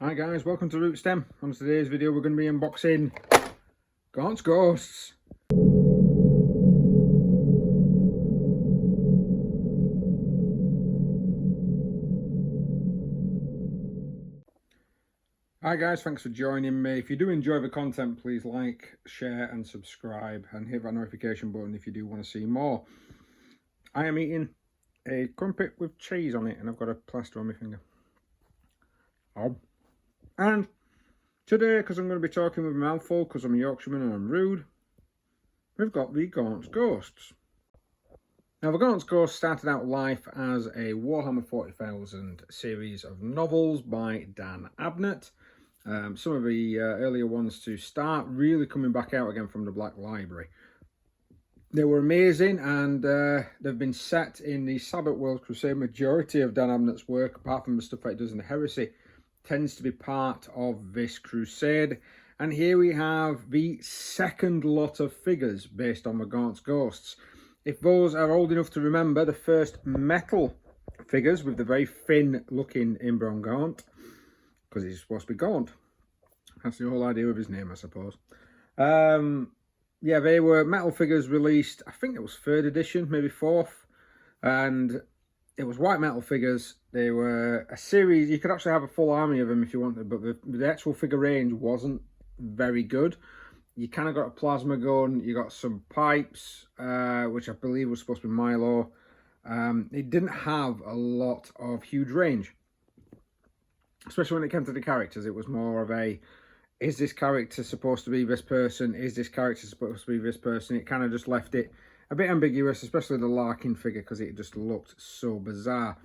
Hi guys, welcome to Rootstem. On today's video we're going to be unboxing Gaunts Ghosts. Hi guys, thanks for joining me. If you do enjoy the content, please like, share and subscribe and hit that notification button if you do want to see more. I am eating a crumpet with cheese on it and I've got a plaster on my finger. Oh. And today, because I'm going to be talking with a mouthful because I'm a Yorkshireman and I'm rude, we've got the Gaunts Ghosts. Now the Gaunts Ghost started out life as a Warhammer 40,000 series of novels by Dan Abnett. Some of the earlier ones to start, really coming back out again from the Black Library. They were amazing, and they've been set in the Sabbath World Crusade. Majority of Dan Abnett's work, apart from the stuff that he does in the Heresy, tends to be part of this crusade. And here we have the second lot of figures based on the Gaunts Ghosts. If those are old enough to remember, the first metal figures with the very thin looking inbred Gaunt, because he's supposed to be Gaunt. That's the whole idea of his name, I suppose. Yeah, they were metal figures released, I think it was 3rd edition, maybe 4th. And it was white metal figures. They were a series. You could actually have a full army of them if you wanted, but the actual figure range wasn't very good. You kind of got a plasma gun, you got some pipes, which I believe was supposed to be Milo. It didn't have a lot of huge range, especially when it came to the characters. It was more of a, is this character supposed to be this person? Is this character supposed to be this person? It kind of just left it a bit ambiguous, especially the Larkin figure, because it just looked so bizarre.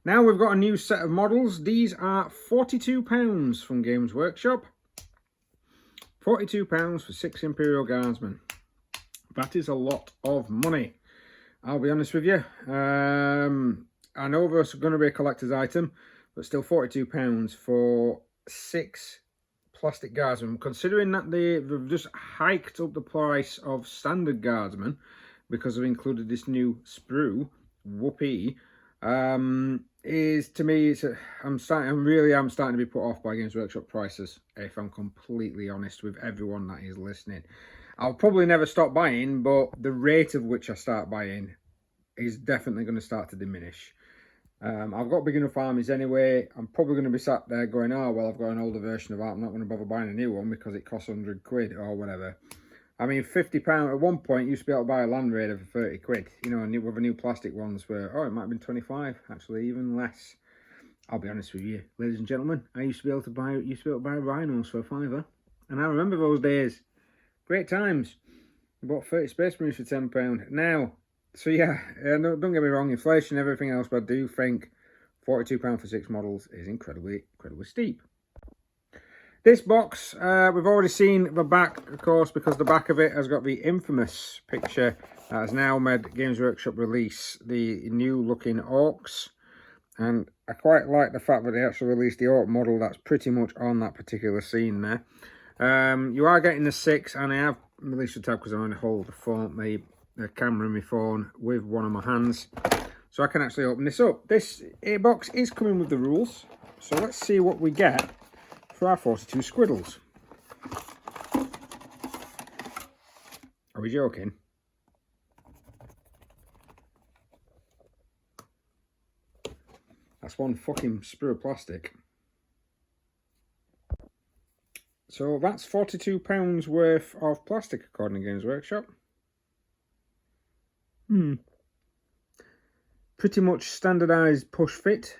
Now we've got a new set of models. These are £42 from Games Workshop. £42 for 6 Imperial Guardsmen. That is a lot of money, I'll be honest with you. I know there's going to be a collector's item, but still £42 for 6 plastic guardsmen. Considering that they've just hiked up the price of standard guardsmen because they've included this new sprue, whoopee, is, to me, I'm starting to be put off by Games Workshop prices, if I'm completely honest with everyone that is listening. I'll probably never stop buying, but the rate of which I start buying is definitely going to start to diminish. I've got big enough armies anyway. I'm probably going to be sat there going, oh well, I've got an older version of that, I'm not going to bother buying a new one because it costs 100 quid or whatever. I mean, £50 at one point, you used to be able to buy a Land Raider for 30 quid. You know, with the new plastic ones where, oh, it might have been 25, actually, even less. I'll be honest with you, ladies and gentlemen, I used to be able to buy rhinos for a £5. And I remember those days. Great times. I bought 30 Space Marines for £10. Now, so yeah, don't get me wrong, inflation and everything else, but I do think £42 for 6 models is incredibly steep. This box, we've already seen the back, of course, because the back of it has got the infamous picture that has now made Games Workshop release the new looking Orcs. And I quite like the fact that they actually released the Orc model that's pretty much on that particular scene there. You are getting the 6, and I have released the tab because I'm going to hold the phone, the camera in my phone with one of my hands. So I can actually open this up. This Airbox is coming with the rules. So let's see what we get for our 42 squiddles. Are we joking? That's one fucking sprue of plastic. So that's £42 worth of plastic according to Games Workshop. Pretty much standardised push fit.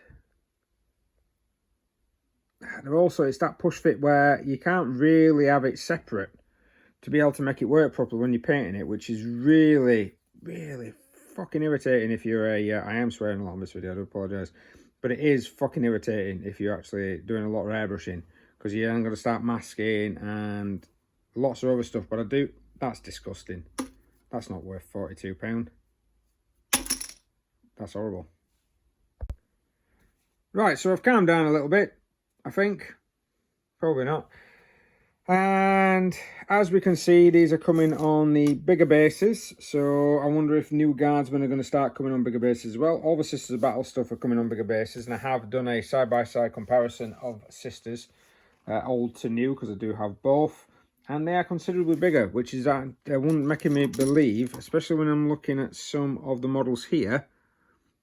It's that push fit where you can't really have it separate to be able to make it work properly when you're painting it, which is really fucking irritating if you're I am swearing a lot on this video, I do apologise, but it is fucking irritating if you're actually doing a lot of airbrushing, because you're then going to start masking and lots of other stuff. But that's disgusting. That's not worth £42. That's horrible. Right, so I've calmed down a little bit, I think. Probably not. And as we can see, these are coming on the bigger bases. So I wonder if new guardsmen are going to start coming on bigger bases as well. All the Sisters of Battle stuff are coming on bigger bases. And I have done a side-by-side comparison of Sisters, old to new, because I do have both. And they are considerably bigger, which is making me believe, especially when I'm looking at some of the models here,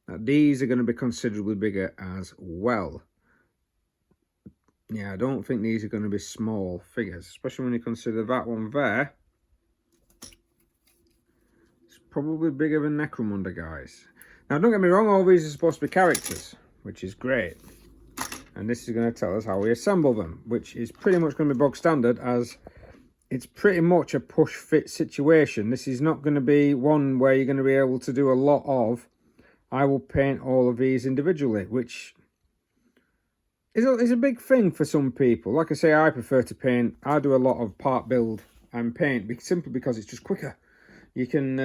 that these are going to be considerably bigger as well. Yeah, I don't think these are going to be small figures, especially when you consider that one there. It's probably bigger than Necromunda, guys. Now, don't get me wrong, all these are supposed to be characters, which is great. And this is going to tell us how we assemble them, which is pretty much going to be bog standard, as it's pretty much a push-fit situation. This is not going to be one where you're going to be able to do a lot of, I will paint all of these individually, which is a big thing for some people. Like I say, I prefer to paint. I do a lot of part build and paint simply because it's just quicker. You can,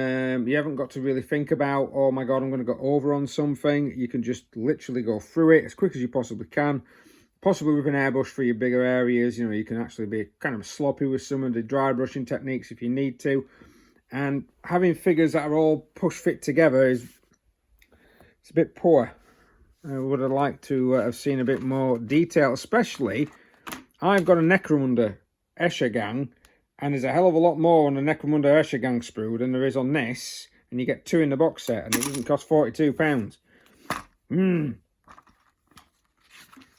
you haven't got to really think about, oh my God, I'm going to go over on something. You can just literally go through it as quick as you possibly can. Possibly with an airbrush for your bigger areas. You know, you can actually be kind of sloppy with some of the dry brushing techniques if you need to. And having figures that are all push fit together it's a bit poor. I would have liked to have seen a bit more detail, especially I've got a Necromunda Escher gang, and there's a hell of a lot more on the Necromunda Escher gang sprue than there is on this, and you get 2 in the box set, and it doesn't cost £42. The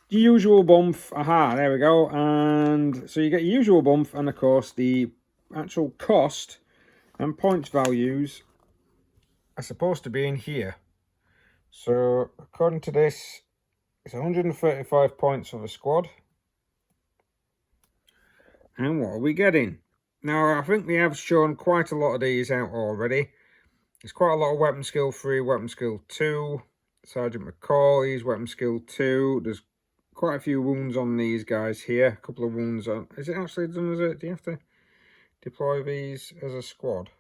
usual bump, aha, there we go, and so you get your usual bump, and of course the actual cost and points values are supposed to be in here. So according to this, it's 135 points for the squad. And what are we getting? Now, I think we have shown quite a lot of these out already. There's quite a lot of weapon skill 3, weapon skill 2. Sergeant McCauley's weapon skill 2. There's quite a few wounds on these guys here. A couple of wounds on. Is it actually done as a... Do you have to deploy these as a squad?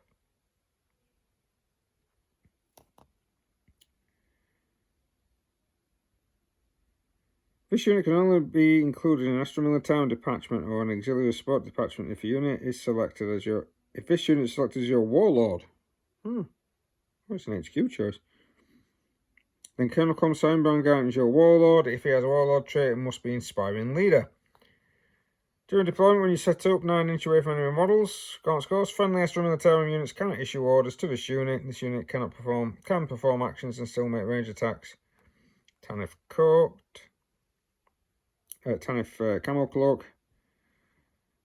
This unit can only be included in an extra military detachment or an auxiliary support detachment if a unit is selected as your... If this unit is selected as your warlord. Oh, it's an HQ choice. Then Colonel Commissar Gaunt is your warlord. If he has a warlord trait, it must be inspiring leader. During deployment, when you set up 9 inch away from enemy models, Gaunts Ghost, friendly extra military units cannot issue orders to this unit. This unit can perform actions and still make range attacks. Tanif coat. Tanif camo cloak.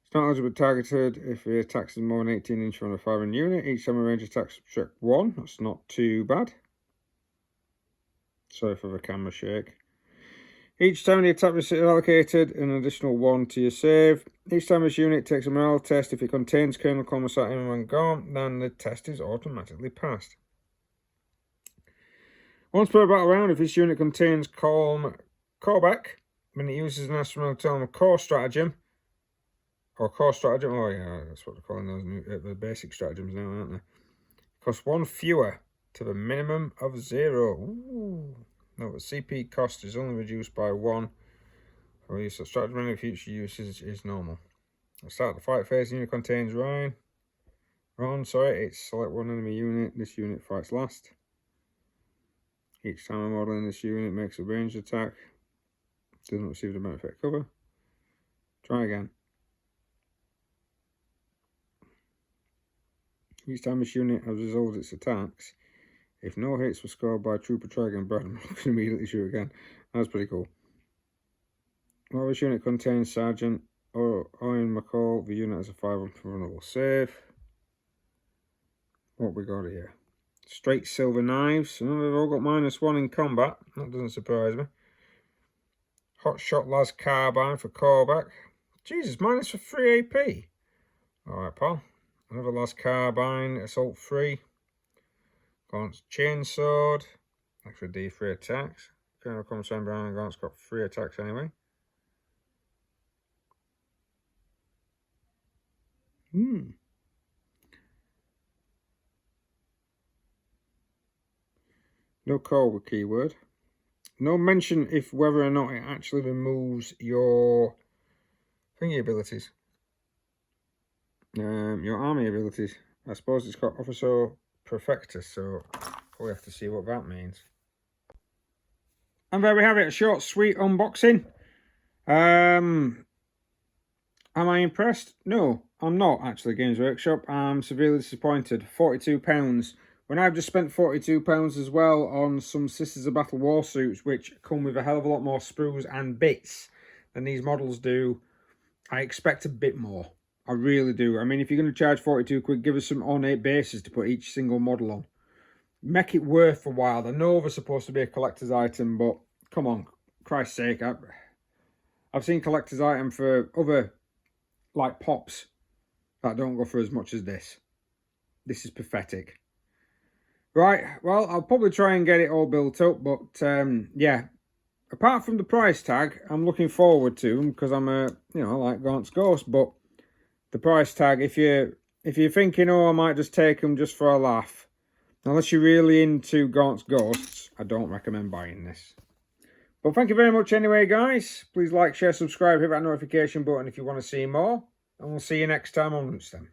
It's not eligible to be targeted if the attack is more than 18 inch from a firing unit. Each time a range attack subtract 1. That's not too bad. Sorry for the camera shake. Each time the attack is allocated an additional 1 to your save. Each time this unit takes a morale test, if it contains Colonel Commissar and Gaunt, then the test is automatically passed. Once per battle round, if this unit contains callback, when it uses an astronomical core stratagem, or core stratagem, oh yeah, that's what they're calling those new, the basic stratagems now, aren't they? Cost 1 fewer to the minimum of 0. Ooh. No, the CP cost is only reduced by 1. For use of stratagem in future uses is normal. At the start of the fight phase, the unit contains it's select one enemy unit. This unit fights last. Each time a model in this unit makes a ranged attack, doesn't receive the benefit of cover. Try again. Each time this unit has resolved its attacks, if no hits were scored by Trooper Dragon, Brad can immediately shoot again. That's pretty cool. While this unit contains Sergeant or Iron McCall, the unit has a 5 vulnerable save. What we got here? Straight silver knives. They've all got -1 in combat. That doesn't surprise me. Hot shot las carbine for callback. Jesus, minus for 3 AP. Alright, pal. Another las carbine, assault 3. Gaunt's chainsword. Extra D3 attacks. Colonel Commissar Brown and Gaunt's got 3 attacks anyway. No call keyword. No mention if whether or not it actually removes your thingy abilities. Your army abilities. I suppose it's got Officer Perfectus, so we'll have to see what that means. And there we have it, a short, sweet unboxing. Am I impressed? No, I'm not actually, Games Workshop. I'm severely disappointed. £42. When I've just spent £42 as well on some Sisters of Battle war suits, which come with a hell of a lot more sprues and bits than these models do, I expect a bit more. I really do. I mean, if you're going to charge 42 quid, give us some ornate bases to put each single model on. Make it worth a while. I know they're supposed to be a collector's item, but come on, Christ's sake. I've seen collector's item for other, like, pops that don't go for as much as this. This is pathetic. Right, well, I'll probably try and get it all built up, but yeah. Apart from the price tag, I'm looking forward to them because I'm a, I like Gaunts Ghost, but the price tag, if you're thinking, oh, I might just take them just for a laugh, unless you're really into Gaunts Ghosts, I don't recommend buying this. But thank you very much anyway, guys. Please like, share, subscribe, hit that notification button if you want to see more, and we'll see you next time on Lunchtime.